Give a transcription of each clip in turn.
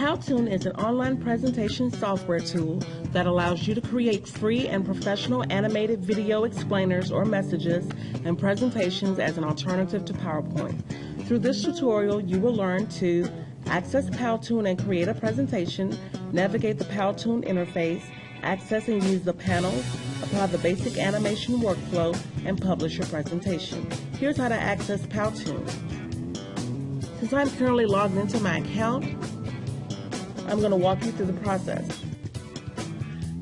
PowToon is an online presentation software tool that allows you to create free and professional animated video explainers or messages and presentations as an alternative to PowerPoint. Through this tutorial, you will learn to access PowToon and create a presentation, navigate the PowToon interface, access and use the panels, apply the basic animation workflow, and publish your presentation. Here's how to access PowToon. Since I'm currently logged into my account, I'm going to walk you through the process.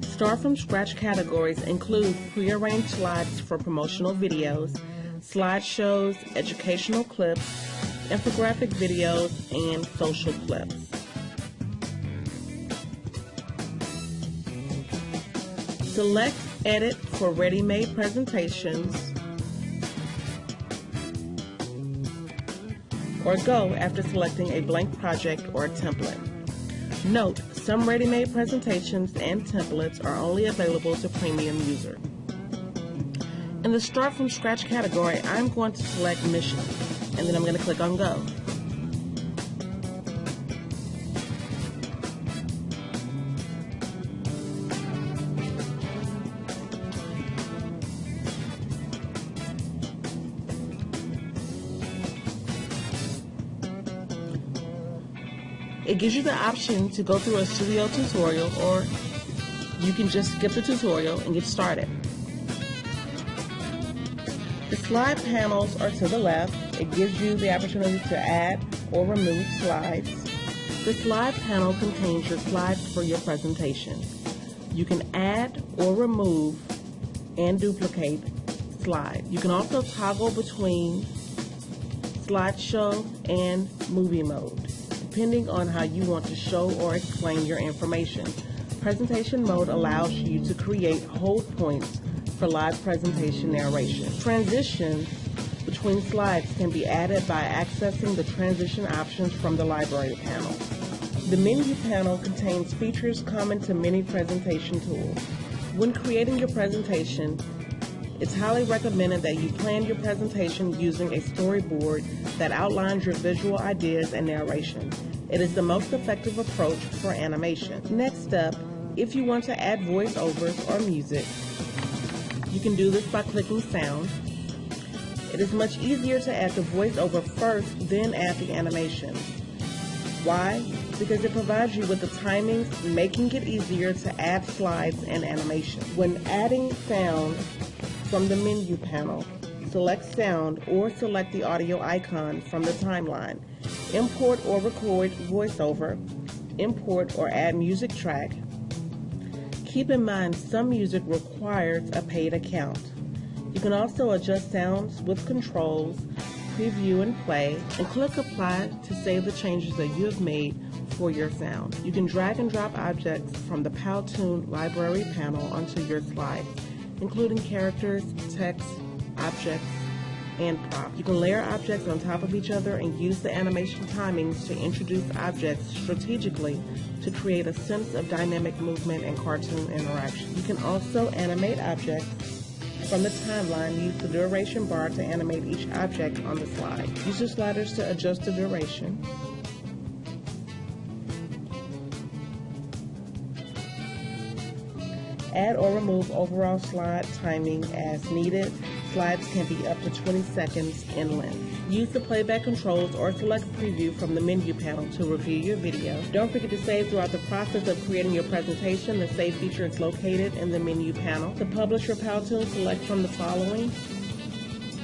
Start from scratch categories include prearranged slides for promotional videos, slideshows, educational clips, infographic videos, and social clips. Select Edit for ready-made presentations, or Go after selecting a blank project or a template. Note, some ready-made presentations and templates are only available to premium users. In the Start from Scratch category, I'm going to select Mission, and then I'm going to click on Go. It gives you the option to go through a studio tutorial, or you can just skip the tutorial and get started. The slide panels are to the left. It gives you the opportunity to add or remove slides. The slide panel contains your slides for your presentation. You can add or remove and duplicate slides. You can also toggle between slideshow and movie mode, depending on how you want to show or explain your information. Presentation mode allows you to create hold points for live presentation narration. Transitions between slides can be added by accessing the transition options from the library panel. The menu panel contains features common to many presentation tools. When creating your presentation, it's highly recommended that you plan your presentation using a storyboard that outlines your visual ideas and narration. It is the most effective approach for animation. Next up, if you want to add voiceovers or music, you can do this by clicking Sound. It is much easier to add the voiceover first, then add the animation. Why? Because it provides you with the timings, making it easier to add slides and animation. When adding sound from the menu panel, select Sound or select the audio icon from the timeline. Import or record voiceover, import or add music track. Keep in mind some music requires a paid account. You can also adjust sounds with controls, preview and play, and click Apply to save the changes that you have made for your sound. You can drag and drop objects from the PowToon library panel onto your slides, including characters, text, objects, and props. You can layer objects on top of each other and use the animation timings to introduce objects strategically to create a sense of dynamic movement and cartoon interaction. You can also animate objects from the timeline. Use the duration bar to animate each object on the slide. Use the sliders to adjust the duration. Add or remove overall slide timing as needed. Slides can be up to 20 seconds in length. Use the playback controls or select preview from the menu panel to review your video. Don't forget to save throughout the process of creating your presentation. The Save feature is located in the menu panel. To publish your PowToon, select from the following: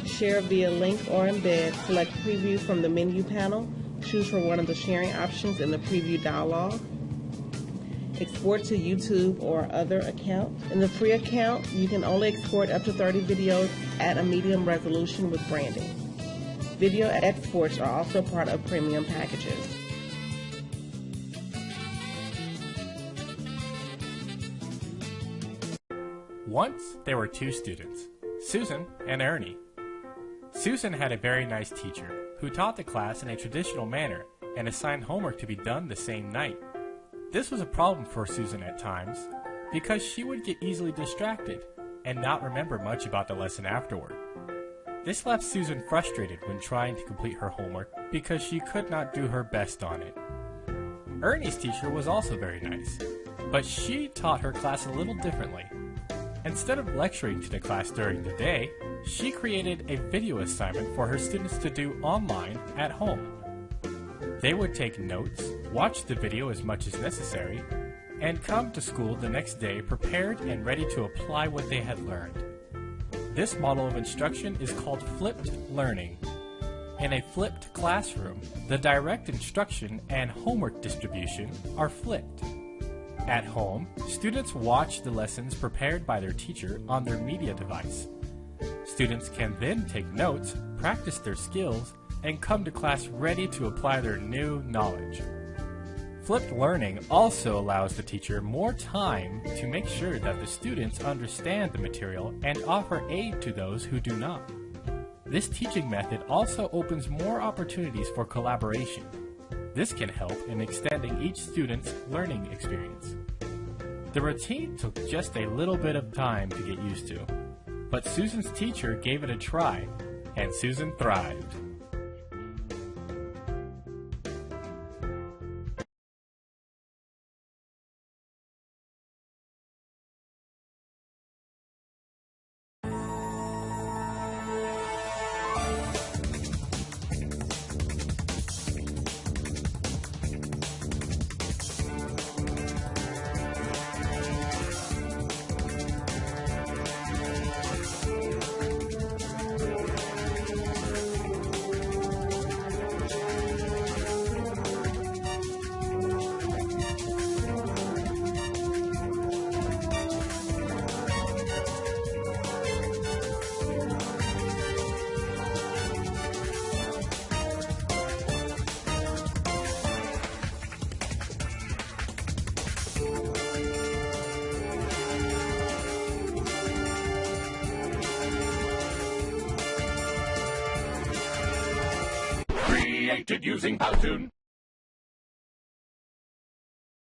share via link or embed. Select preview from the menu panel. Choose from one of the sharing options in the preview dialog. Export to YouTube or other account. In the free account, you can only export up to 30 videos at a medium resolution with branding. Video exports are also part of premium packages. Once there were two students, Susan and Ernie. Susan had a very nice teacher who taught the class in a traditional manner and assigned homework to be done the same night. This was a problem for Susan at times because she would get easily distracted and not remember much about the lesson afterward. This left Susan frustrated when trying to complete her homework because she could not do her best on it. Ernie's teacher was also very nice, but she taught her class a little differently. Instead of lecturing to the class during the day, she created a video assignment for her students to do online at home. They would take notes, watch the video as much as necessary, and come to school the next day prepared and ready to apply what they had learned. This model of instruction is called flipped learning. In a flipped classroom, the direct instruction and homework distribution are flipped. At home, students watch the lessons prepared by their teacher on their media device. Students can then take notes, practice their skills, and come to class ready to apply their new knowledge. Flipped learning also allows the teacher more time to make sure that the students understand the material and offer aid to those who do not. This teaching method also opens more opportunities for collaboration. This can help in extending each student's learning experience. The routine took just a little bit of time to get used to, but Susan's teacher gave it a try, and Susan thrived. Created using PowToon.